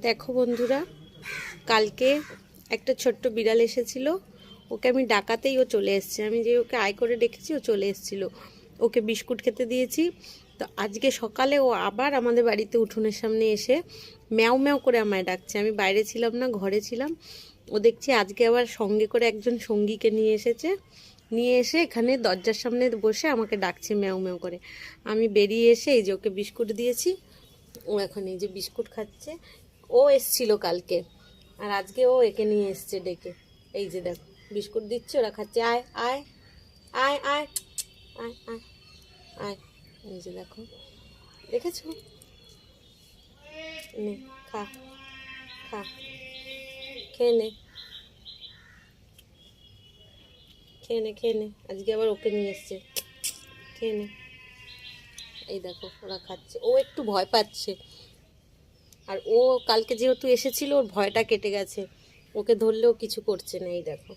দেখো বন্ধুরা, কালকে একটা ছোট্ট বিড়াল এসেছিল। ওকে আমি ডাকাতেই ও চলে এসছে। আমি যে ওকে আয় করে ডেকেছি, ও চলে এসেছিল। ওকে বিস্কুট খেতে দিয়েছি। তো আজকে সকালে ও আবার আমাদের বাড়িতে উঠোনের সামনে এসে ম্যাও ম্যাও করে আমায় ডাকছে। আমি বাইরে ছিলাম না, ঘরে ছিলাম। ও দেখছি আজকে আবার সঙ্গে করে একজন সঙ্গীকে নিয়ে এসেছে। নিয়ে এসে এখানে দরজার সামনে বসে আমাকে ডাকছে ম্যাও ম্যাও করে। আমি বেরিয়ে এসে এই যে ওকে বিস্কুট দিয়েছি। ও এখন এই যে বিস্কুট খাচ্ছে। ও এসছিল কালকে, আর আজকে ও একে নিয়ে এসছে ডেকে। এই যে দেখো বিস্কুট দিচ্ছে, ওরা খাচ্ছে। আয় আয় আয় আয় আয় আয় আয়। এই যে দেখো, দেখেছো? নে খা, খা, খেয়ে নে, খেয়ে নে, খেয়ে নে। আজকে আবার ওকে নিয়ে এসছে, খেয়ে নে। এই দেখো ওরা খাচ্ছে। ও একটু ভয় পাচ্ছে, আর ও কালকে যেহেতু এসেছিল ওর ভয়টা কেটে গেছে। ওকে ধরলেও কিছু করছে না। এই দেখো।